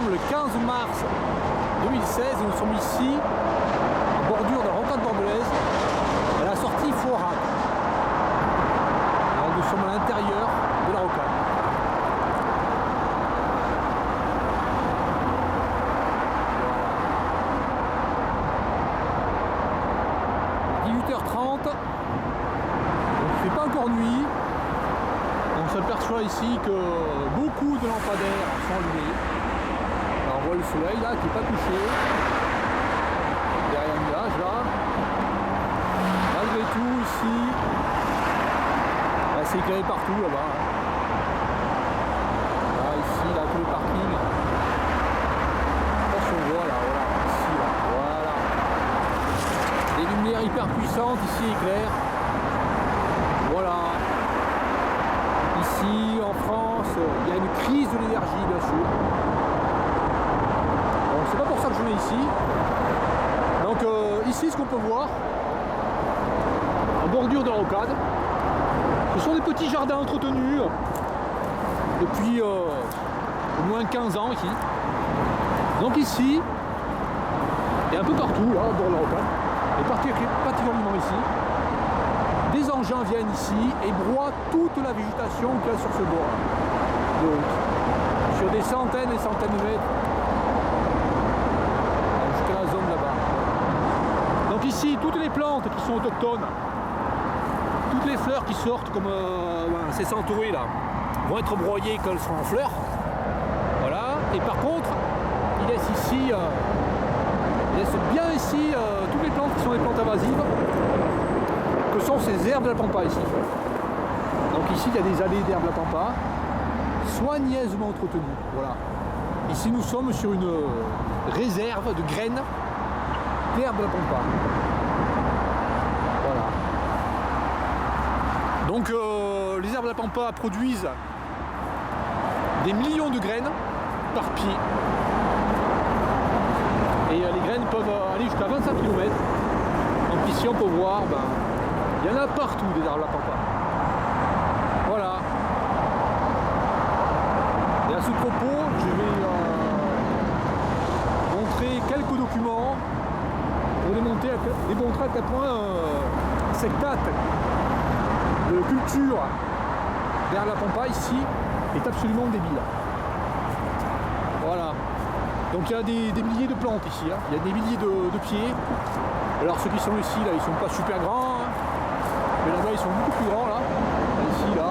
sommes le 15 mars 2016 et nous sommes ici, en bordure de la rocade bordelaise, à la sortie Foirac. Alors, nous sommes à l'intérieur de la rocade. Il ne fait pas encore nuit. On s'aperçoit ici que beaucoup de lampadaires sont allumés. Alors on voit le soleil là qui n'est pas couché. Derrière un nuage là. Malgré tout ici, c'est éclairé partout là-bas. Là ici, là tous les parkings. Attention on voit là, voilà, ici là, voilà. Des lumières hyper puissantes ici éclairent. Voilà. Ici en France, il y a une crise de l'énergie bien sûr. Bon, c'est pas pour ça que je viens ici. Donc ici ce qu'on peut voir, en bordure de la rocade, ce sont des petits jardins entretenus depuis au moins 15 ans ici. Donc ici, et un peu partout là, au bord de la rocade, et particulièrement ici, des engins viennent ici et broient toute la végétation qu'il y a sur ce bord de route, sur des centaines et centaines de mètres jusqu'à la zone là-bas. Donc ici, toutes les plantes qui sont autochtones, toutes les fleurs qui sortent comme ces centaurées là, vont être broyées quand elles seront en fleurs. Voilà. Et par contre, il laisse ici, bien ici toutes les plantes qui sont des plantes invasives, que sont ces herbes de la pampa ici. Donc ici il y a des allées d'herbes de la pampa soigneusement entretenues. Voilà. Ici nous sommes sur une réserve de graines d'herbes de la pampa. Voilà. Donc les herbes de la pampa produisent des millions de graines par pied. Et les graines peuvent aller jusqu'à 25 km. Donc ici on peut voir, il y en a partout des arbres à la pampa. Voilà. Et à ce propos, je vais montrer quelques documents pour démontrer à quel point cette date de culture derrière la pampa ici est absolument débile. Voilà. Donc il y a des milliers de plantes ici, hein. Il y a des milliers de pieds. Alors ceux qui sont ici, là, ils sont pas super grands, hein. Mais là-bas ils sont beaucoup plus grands là. Ici là.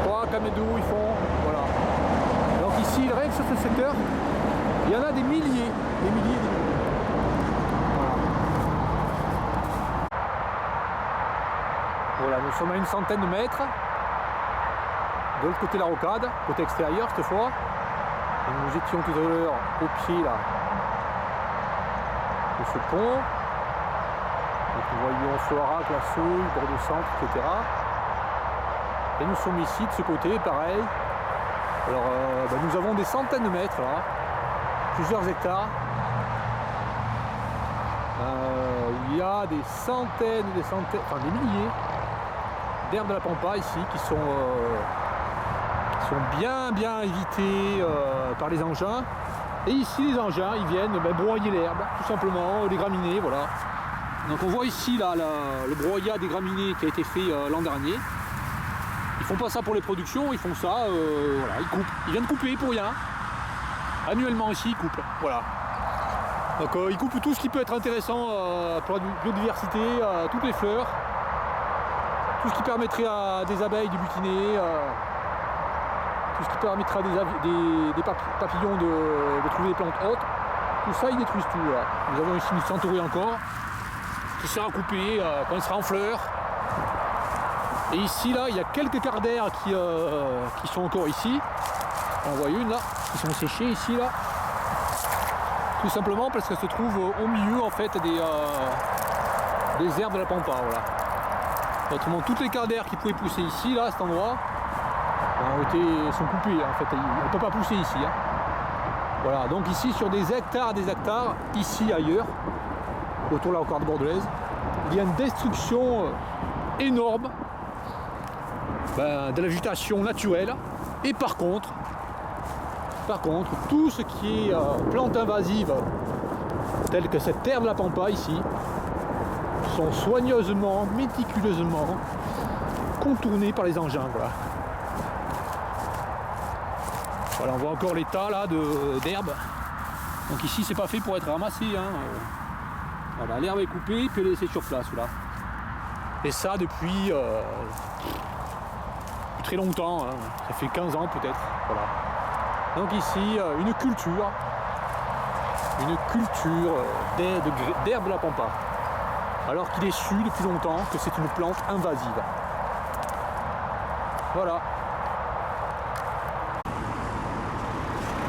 3-4 mètres de haut ils font. Voilà. Donc ici, rien que sur ce secteur, il y en a des milliers. Des milliers. Voilà, nous sommes à une centaine de mètres. De l'autre côté de la rocade, côté extérieur cette fois. Et nous étions tout à l'heure au pied là de ce pont. Donc nous voyons Foirac, la Sauille, Bordeaux-Centre, etc. Et nous sommes ici de ce côté, pareil. Alors nous avons des centaines de mètres là, plusieurs hectares. Il y a des centaines, enfin des milliers d'herbes de la pampa ici qui sont bien évités par les engins. Et ici les engins ils viennent broyer l'herbe tout simplement, les graminées, voilà. Donc on voit ici là le broyat des graminées qui a été fait l'an dernier. Ils font pas ça pour les productions, ils font ça, voilà, ils coupent, ils viennent couper pour rien. Annuellement ici ils coupent, voilà. Donc ils coupent tout ce qui peut être intéressant pour la biodiversité, toutes les fleurs, tout ce qui permettrait à des abeilles de butiner. Tout ce qui permettra à des papillons de trouver des plantes hautes, tout ça ils détruisent tout. Voilà. Nous avons ici une centaurée encore qui sera coupée quand elle sera en fleurs. Et ici là il y a quelques quarts d'air qui sont encore ici. On voit une là qui sont séchées ici là. Tout simplement parce qu'elles se trouvent au milieu en fait des herbes de la pampa. Voilà. Autrement toutes les quarts d'air qui pouvaient pousser ici là à cet endroit sont coupés, en fait, on ne peut pas pousser ici. Hein. Voilà, donc ici sur des hectares, ici ailleurs, autour de la rocade bordelaise, il y a une destruction énorme de la végétation naturelle. Et par contre, Par contre, tout ce qui est plantes invasives, telles que cette terre de la pampa ici, sont soigneusement, méticuleusement contournées par les engins. Voilà, voilà, on voit encore les tas là d'herbe. Donc ici, c'est pas fait pour être ramassé. Hein. Voilà, l'herbe est coupée, puis elle est laissée sur place. Là. Et ça depuis très longtemps. Hein. Ça fait 15 ans peut-être. Voilà. Donc ici, une culture d'herbe de la pampa. Alors qu'il est su depuis longtemps que c'est une plante invasive. Voilà.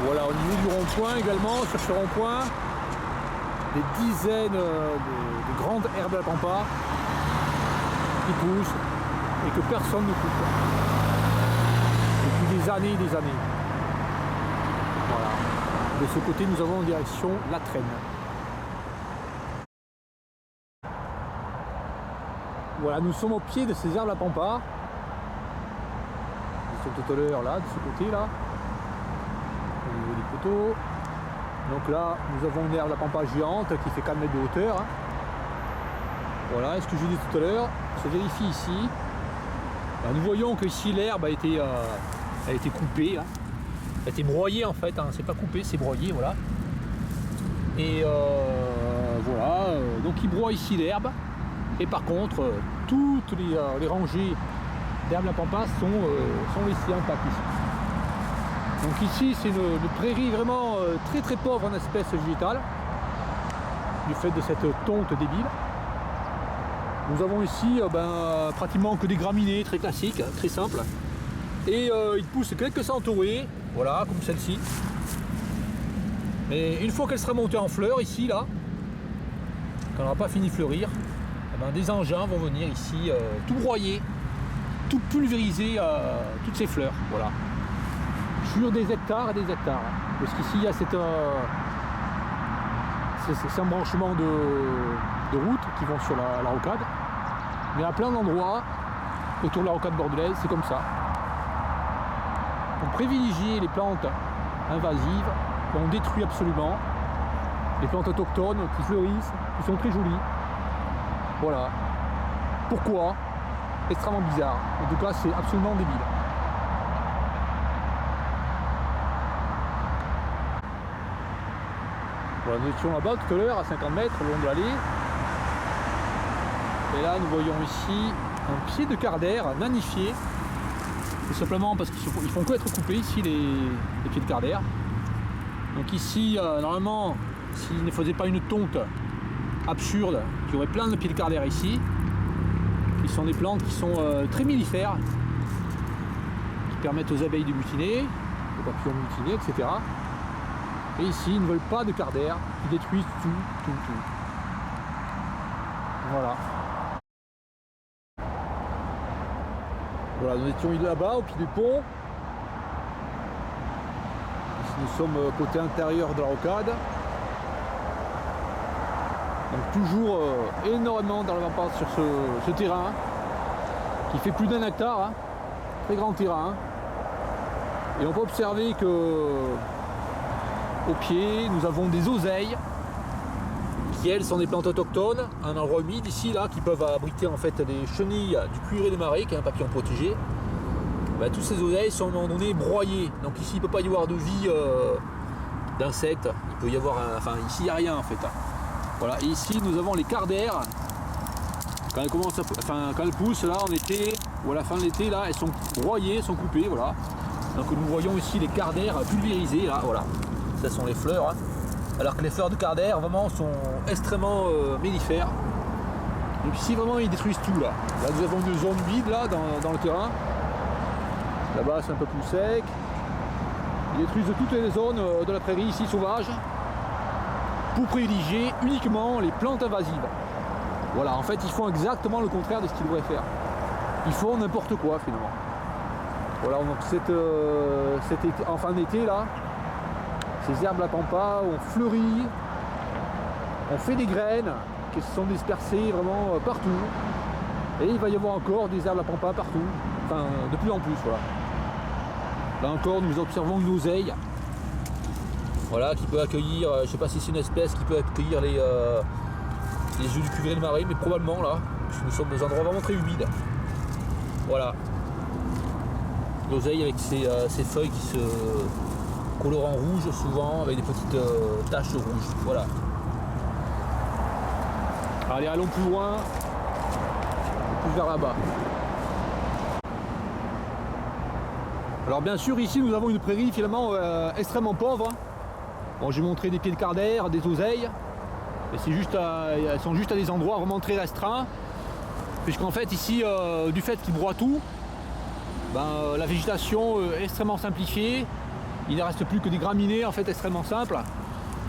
Voilà, au niveau du rond-point également, sur ce rond-point, des dizaines de grandes herbes de la pampa qui poussent et que personne ne coupe. Depuis des années et des années. Voilà. De ce côté, nous avons en direction la Traîne. Voilà, nous sommes au pied de ces herbes de la pampa. Ils sont tout à l'heure là, de ce côté là. Au niveau des poteaux. Donc là, nous avons une herbe de la pampa géante qui fait 4 mètres de hauteur. Hein. Voilà, et ce que je dis tout à l'heure se vérifie ici. Là, nous voyons que ici l'herbe a été coupée, hein. Elle a été broyée en fait, hein. C'est pas coupé, c'est broyé, voilà. Et voilà, donc il broie ici l'herbe. Et par contre, toutes les rangées d'herbes de la pampa sont laissées intactes ici. Donc ici c'est une prairie vraiment très très pauvre en espèces végétales, du fait de cette tonte débile. Nous avons ici pratiquement que des graminées très classiques, très simples. Et il pousse quelques centaurées, voilà, comme celle-ci. Mais une fois qu'elle sera montée en fleurs ici, là, quand elle n'aura pas fini de fleurir, des engins vont venir ici tout broyer, tout pulvériser toutes ces fleurs, voilà. Sur des hectares et des hectares. Parce qu'ici il y a cet embranchement de routes qui vont sur la rocade. Mais à plein d'endroits autour de la rocade bordelaise, c'est comme ça. On privilégie les plantes invasives qu'on détruit absolument. Les plantes autochtones qui fleurissent, qui sont très jolies. Voilà. Pourquoi? Extrêmement bizarre. En tout cas, c'est absolument débile. Voilà, nous étions là-bas tout à l'heure, à 50 mètres, le long de l'allée. Et là, nous voyons ici un pied de carder nanifié. Tout simplement parce qu'ils font que être coupés ici, les pieds de carder. Donc ici, normalement, s'ils ne faisaient pas une tonte absurde, il y aurait plein de pieds de carder ici, qui sont des plantes qui sont très mellifères, qui permettent aux abeilles de butiner, aux papillons de butiner, etc. Et ici, ils ne veulent pas de carder, ils détruisent tout. Voilà. Voilà, nous étions là-bas, au pied du pont. Ici, nous sommes côté intérieur de la rocade. Donc toujours énormément dans la pente sur ce terrain qui fait plus d'1 hectare, hein, très grand terrain. Et on peut observer que au pied nous avons des oseilles qui elles sont des plantes autochtones, un endroit humide ici là qui peuvent abriter en fait des chenilles du cuivré des marais qui est un papillon protégé. Ben, tous ces oseilles sont à un moment donné broyées. Donc ici il ne peut pas y avoir de vie d'insectes, il peut y avoir enfin ici il n'y a rien en fait. Voilà, et ici nous avons les cardères. Quand elles commencent quand elles poussent là en été ou à la fin de l'été là, elles sont broyées, elles sont coupées, voilà. Donc nous voyons ici les cardères pulvérisées là, voilà. Ce sont les fleurs, hein. Alors que les fleurs de cardère vraiment sont extrêmement mellifères. Donc ici vraiment ils détruisent tout là. Là nous avons une zone vide là dans le terrain. Là-bas c'est un peu plus sec. Ils détruisent toutes les zones de la prairie ici sauvage, pour privilégier uniquement les plantes invasives. Voilà, en fait ils font exactement le contraire de ce qu'ils devraient faire. Ils font n'importe quoi finalement. Voilà, donc cet été, en fin d'été là, ces herbes de la pampa ont fleuri, ont fait des graines qui se sont dispersées vraiment partout. Et il va y avoir encore des herbes de la pampa partout, enfin de plus en plus, voilà. Là encore nous observons une oseille Voilà, qui peut accueillir, je sais pas si c'est une espèce qui peut accueillir les œufs du cuvré de marée, mais probablement là, puisque nous sommes dans un endroit vraiment très humide. Voilà. L'oseille avec ses feuilles qui se colorent en rouge souvent, avec des petites taches rouges. Voilà. Allez, allons plus loin, plus vers là-bas. Alors bien sûr, ici nous avons une prairie finalement extrêmement pauvre. Bon, j'ai montré des pieds de cardaire, des oseilles, et c'est juste elles sont juste à des endroits vraiment très restreints, puisqu'en fait ici, du fait qu'ils broient tout, ben, la végétation est extrêmement simplifiée. Il ne reste plus que des graminées en fait extrêmement simples.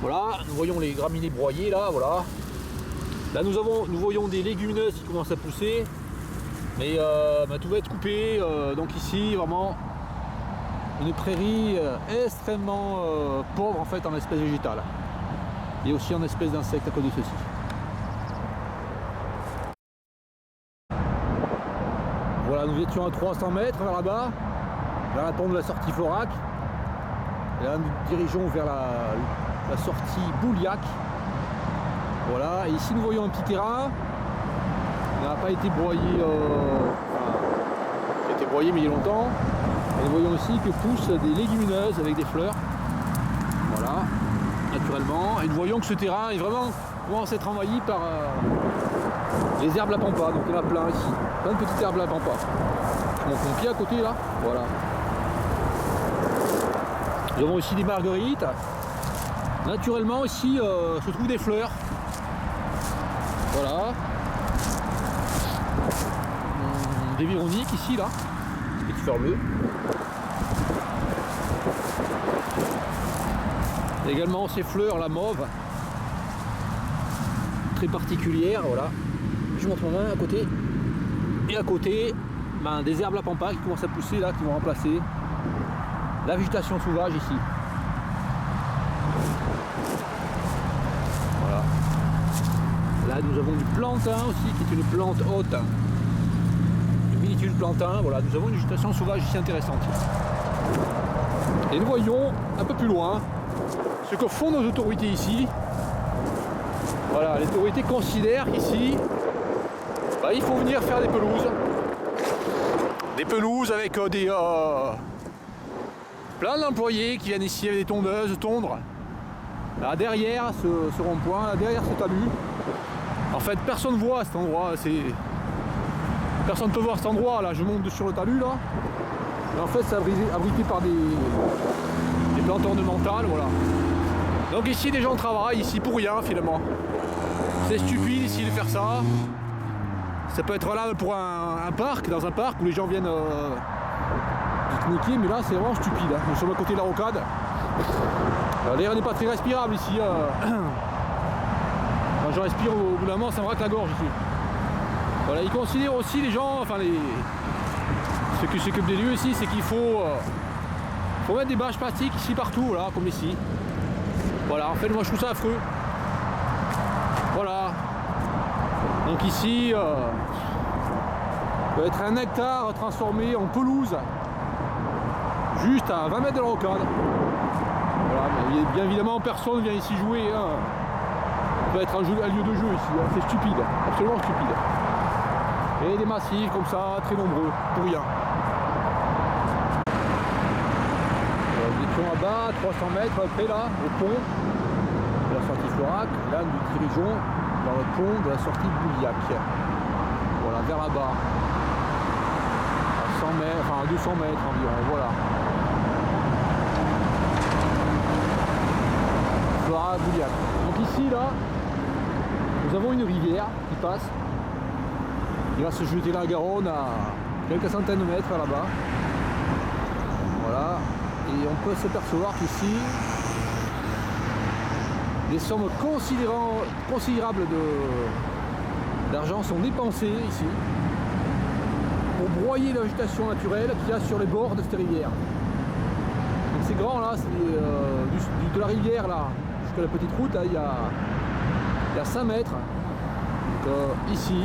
Voilà, nous voyons les graminées broyées là, voilà. Là nous voyons des légumineuses qui commencent à pousser, mais ben, tout va être coupé, donc ici vraiment une prairie extrêmement pauvre en fait en espèces végétales et aussi en espèces d'insectes à cause de ceci. Voilà, nous étions à 300 mètres vers là-bas, vers la pente de la sortie Florac, et là nous dirigeons vers la sortie Bouliac. Voilà, et ici nous voyons un petit terrain, il n'a pas été broyé, il a été broyé mais il y a longtemps. Et nous voyons aussi que poussent des légumineuses avec des fleurs, voilà, naturellement. Et nous voyons que ce terrain est vraiment commence à être envahi par les herbes à pampa. Donc il y en a plein ici, plein de petites herbes à pampa. Je monte mon pied à côté là, voilà. Nous avons aussi des marguerites. Naturellement ici se trouvent des fleurs, voilà. Des véroniques ici là, des petites fleurs bleues. Également ces fleurs, la mauve, très particulière, voilà. Je montre ma main à côté. Et à côté, ben, des herbes à pampa qui commencent à pousser là, qui vont remplacer la végétation sauvage ici. Voilà. Là nous avons du plantain aussi, qui est une plante haute. Une minuscule plantain, voilà, nous avons une végétation sauvage ici intéressante. Et nous voyons un peu plus loin ce que font nos autorités ici. Voilà, les autorités considèrent qu'ici, bah, il faut venir faire des pelouses. Des pelouses avec plein d'employés qui viennent ici avec des tondeuses tondre. Là, derrière ce rond-point, là, derrière ce talus. En fait, personne ne voit cet endroit. Personne ne peut voir cet endroit. Là, je monte sur le talus là. Et en fait, c'est abrité par des plantes ornementales, voilà. Donc ici, des gens travaillent ici pour rien finalement. C'est stupide ici de faire ça. Ça peut être là pour un parc, dans un parc où les gens viennent pique-niquer, mais là c'est vraiment stupide. Hein. Nous sommes à côté de la rocade. L'air n'est pas très respirable ici. Quand je respire au bout d'un moment, ça me racle la gorge ici. Voilà, ils considèrent aussi les gens, enfin ceux qui s'occupent des lieux ici, c'est qu'il faut mettre des bâches plastiques ici partout, voilà, comme ici. Voilà, en fait moi je trouve ça affreux. Voilà. Donc ici, peut être un hectare transformé en pelouse, juste à 20 mètres de la rocade. Voilà, mais bien évidemment personne ne vient ici jouer. Hein. Ça peut être un lieu de jeu ici, hein. C'est stupide, absolument stupide. Et des massifs comme ça, très nombreux, pour rien. Nous étions là-bas, 300 mètres après là, au pont de la sortie Florac. Là nous dirigeons dans le pont de la sortie Bouliac. Voilà, vers là-bas. À 100 mètres, enfin à 200 mètres environ, voilà. Florac, Bouliac. Donc ici, là, nous avons une rivière qui passe. Il va se jeter la Garonne à quelques centaines de mètres là-bas. Voilà. Et on peut s'apercevoir qu'ici, des sommes considérables d'argent sont dépensées ici pour broyer la végétation naturelle qu'il y a sur les bords de cette rivière. Donc c'est grand là, c'est de la rivière là jusqu'à la petite route, là, il y a 5 mètres. Donc, ici,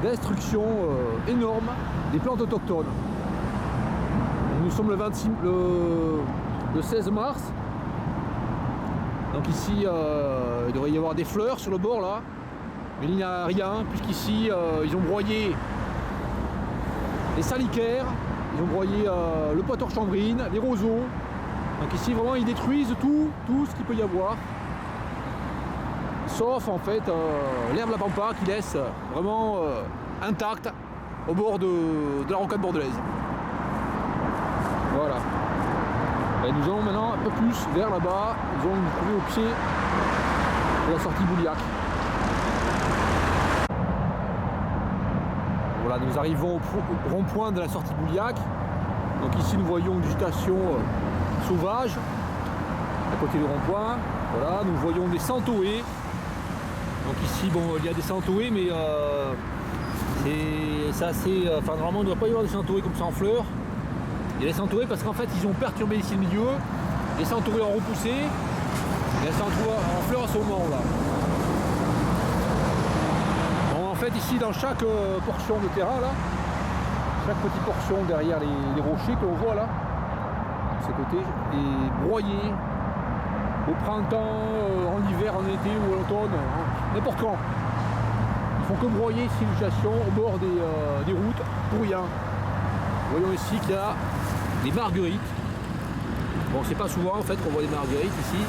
destruction énorme des plantes autochtones. Nous sommes le 16 mars. Donc ici il devrait y avoir des fleurs sur le bord là, mais il n'y a rien puisqu'ici ils ont broyé les salicaires, ils ont broyé le poitor chambrine, les roseaux. Donc ici vraiment ils détruisent tout ce qu'il peut y avoir. Sauf en fait l'herbe la pampa qui laisse vraiment intacte au bord de la rocade bordelaise. Voilà. Et nous allons maintenant un peu plus vers là-bas. Nous allons nous trouver au pied de la sortie Bouliac. Voilà, nous arrivons au rond-point de la sortie Bouliac. Donc ici nous voyons une végétation sauvage à côté du rond-point. Voilà, nous voyons des centauées. Donc ici bon il y a des centauées mais c'est assez. Enfin normalement il ne doit pas y avoir des centauées comme ça en fleurs. Il y a les centauées parce qu'en fait ils ont perturbé ici le milieu. Les centauées ont repoussé. Et elles sont en fleurs à ce moment là. Bon, en fait ici dans chaque portion de terrain là, chaque petite portion derrière les rochers que l'on voit là, de ce côté, est broyée au printemps, en hiver, en été ou à l'automne, n'importe quand. Ils font que broyer ces végétations au bord des routes pour rien. Voyons ici qu'il y a des marguerites. Bon, c'est pas souvent en fait qu'on voit des marguerites ici,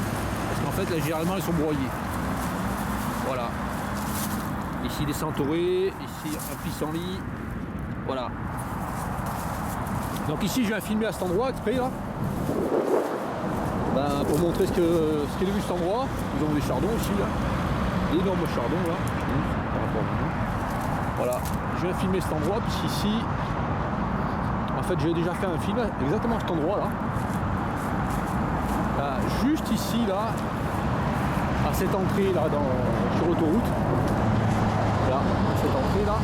parce qu'en fait là généralement elles sont broyées. Voilà. Ici des centaurées, ici un pissenlit. Voilà. Donc ici je viens filmer à cet endroit exprès là. Ben, pour montrer ce qu'est devenu cet endroit. Nous avons des chardons aussi là. D'énormes chardons là. Par rapport à nous. Voilà. Je viens filmer cet endroit puisqu'ici. En fait j'ai déjà fait un film exactement à cet endroit là. Juste ici là, à cette entrée là sur l'autoroute. Là, cette entrée là.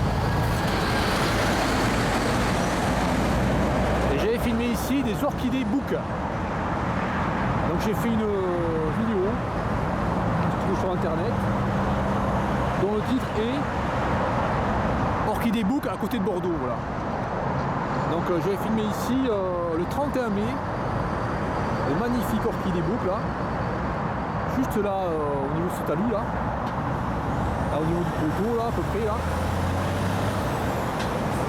Et j'avais filmé ici des orchidées bouc. Donc j'ai fait une vidéo qui se trouve sur internet dont le titre est Orchidée bouc à côté de Bordeaux. Voilà. Donc j'ai filmé ici le 31 mai le magnifique orchidée bouc là, juste là au niveau de ce talus là, au niveau du poteau là à peu près là.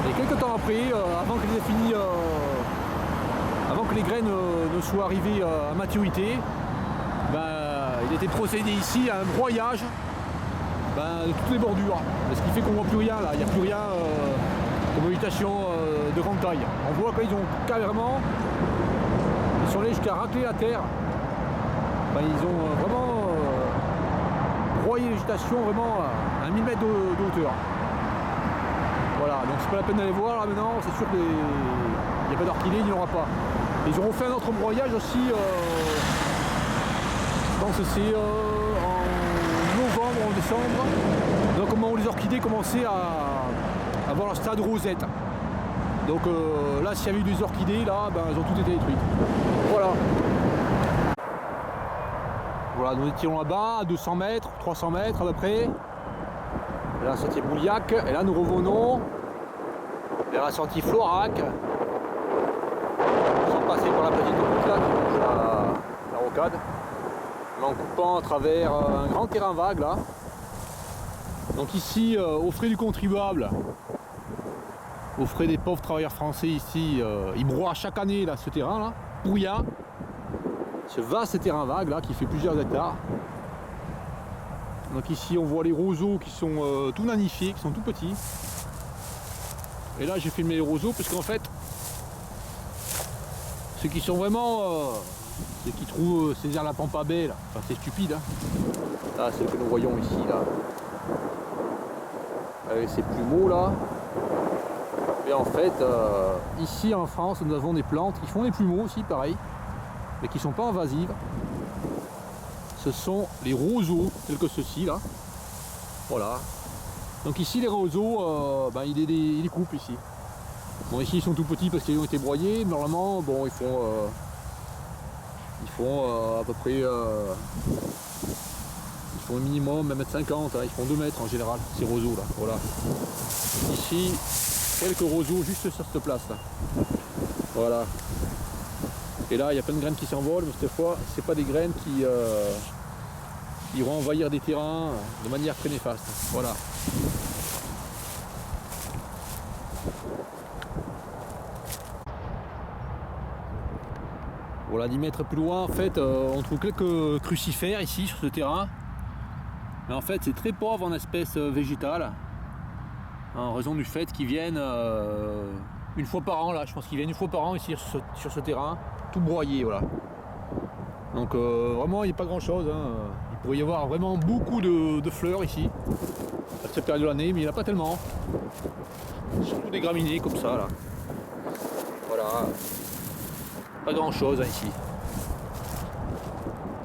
Et quelques temps après, avant que les aient fini, avant que les graines ne soient arrivées à maturité, ben, il était procédé ici à un broyage de toutes les bordures. Ce qui fait qu'on ne voit plus rien là, il n'y a plus rien de végétation de grande taille. On voit qu'ils ont carrément, ils sont allés jusqu'à racler la terre. Ben, ils ont vraiment broyé la végétation vraiment à 1000 mètres de hauteur. Voilà, donc c'est pas la peine d'aller voir là maintenant, c'est sûr qu'il n'y a pas d'orchidée, il n'y en aura pas. Ils auront fait un autre broyage aussi, je pense que c'est en novembre ou en décembre, donc au moment où les orchidées commençaient à avoir leur stade rosette. Donc là s'il y avait eu des orchidées, là, ben, elles ont toutes été détruites. Voilà. Voilà, nous étions là-bas à 200 mètres, 300 mètres à peu près. Et là c'était Bouliac, et là nous revenons vers la sortie Florac, sans passer par la petite route là qui longe la rocade, mais en coupant à travers un grand terrain vague là. Donc ici, aux frais du contribuable, aux frais des pauvres travailleurs français ici, ils broient chaque année là, ce terrain là, pour rien. Ce vaste terrain vague là qui fait plusieurs hectares. Donc ici on voit les roseaux qui sont tout nanifiés, qui sont tout petits. Et là j'ai filmé les roseaux parce qu'en fait ceux qui sont vraiment ceux qui trouvent Césaire la pampa belle, enfin c'est stupide hein. Là c'est ce que nous voyons ici là. Avec ces plumeaux là. Et en fait ici en France nous avons des plantes qui font des plumeaux aussi pareil, mais qui ne sont pas invasives. Ce sont les roseaux, tels que ceux-ci là. Voilà. Donc ici les roseaux, ils les coupent ici. Bon ici ils sont tout petits parce qu'ils ont été broyés. Normalement, bon ils font à peu près, ils font au minimum 1,50 m, hein, ils font 2 mètres en général, ces roseaux là. Voilà. Ici, quelques roseaux juste sur cette place là. Voilà. Et là il y a plein de graines qui s'envolent, mais cette fois c'est pas des graines qui iront envahir des terrains de manière très néfaste. Voilà. Voilà, 10 mètres plus loin, en fait, on trouve quelques crucifères ici sur ce terrain. Mais en fait, c'est très pauvre en espèces végétales, en raison du fait qu'ils viennent une fois par an. Là, je pense qu'ils viennent une fois par an ici sur ce terrain, tout broyé, voilà. Donc vraiment, il n'y a pas grand chose. Hein. Il pourrait y avoir vraiment beaucoup de fleurs ici à cette période de l'année, mais il n'y en a pas tellement. Surtout des graminées comme ça, là. Voilà. Pas grand chose hein, ici.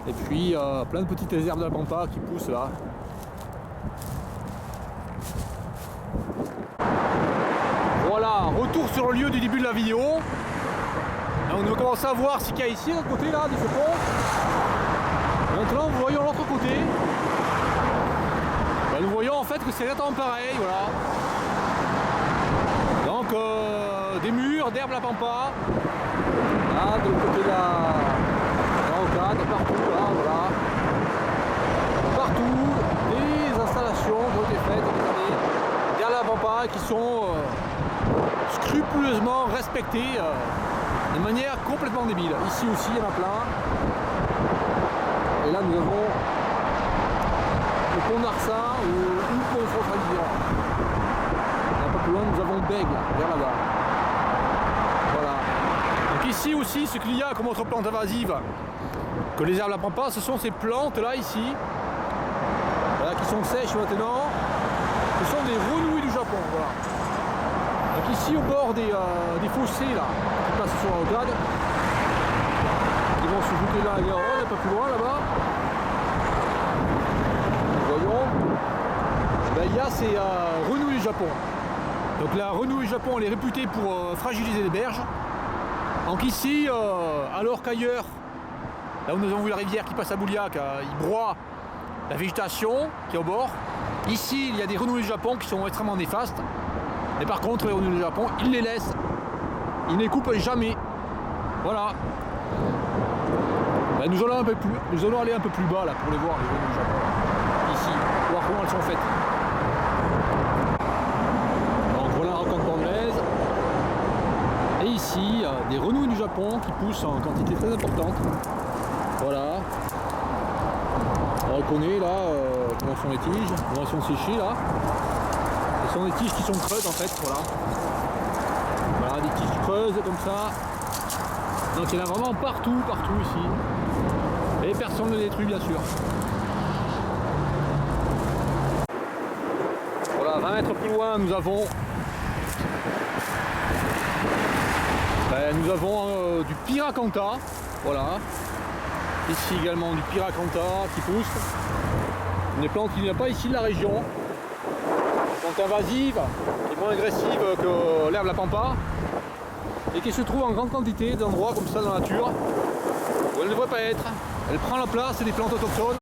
Et puis plein de petites herbes de la pampa qui poussent là. Voilà, retour sur le lieu du début de la vidéo. Là, on va commencer à voir ce qu'il y a ici, de l'autre côté là, de ce pont. Maintenant, nous voyons l'autre côté. Là, nous voyons en fait que c'est exactement pareil, voilà. Donc, des murs d'herbe la pampa. Là, de l'autre côté de la rocade, partout, là, voilà. Partout, des installations qui ont été faites derrière la pampa qui sont scrupuleusement respectées de manière complètement débile. Ici aussi, il y en a plein. Et là, nous avons le pont d'Arsin ou le pont frontalier. Un peu plus loin, nous avons Bègle, vers là-bas. Voilà. Donc ici aussi, ce qu'il y a comme autre plante invasive que les herbes la pampa, ce sont ces plantes-là, ici, voilà, qui sont sèches maintenant. Ce sont des renouilles du Japon, voilà. Donc ici, au bord des fossés, là, qui passent sur la rocade, qui vont se jeter là, un peu plus loin, là-bas. Voyons. Ben, il y a ces renouilles du Japon. Donc la renouille du Japon, elle est réputée pour fragiliser les berges. Donc ici, alors qu'ailleurs, là où nous avons vu la rivière qui passe à Bouliac, il broie la végétation qui est au bord. Ici, il y a des renouilles du Japon qui sont extrêmement néfastes. Mais par contre, les renouilles du Japon, ils les laissent. Ils ne les coupent jamais. Voilà. Ben, nous allons aller un peu plus bas là pour les voir, les renouilles du Japon. Ici, voir comment elles sont faites. Donc voilà la rencontre bordelaise. Et ici, des renouilles du Japon qui poussent en quantité très importante. Voilà. On reconnaît là comment sont les tiges, comment elles sont séchées là. Ce sont des tiges qui sont creuses en fait, voilà. Voilà, des tiges creuses comme ça. Donc il y en a vraiment partout ici. Et personne ne les détruit bien sûr. Voilà, 20 mètres plus loin, nous avons du Piracantha, voilà. Ici également du Piracantha qui pousse. Une plante qu'il n'y a pas ici de la région. Une plante invasive, qui est moins agressive que l'herbe la pampa. Et qui se trouve en grande quantité d'endroits comme ça dans la nature où elle ne devrait pas être. Elle prend la place des plantes autochtones.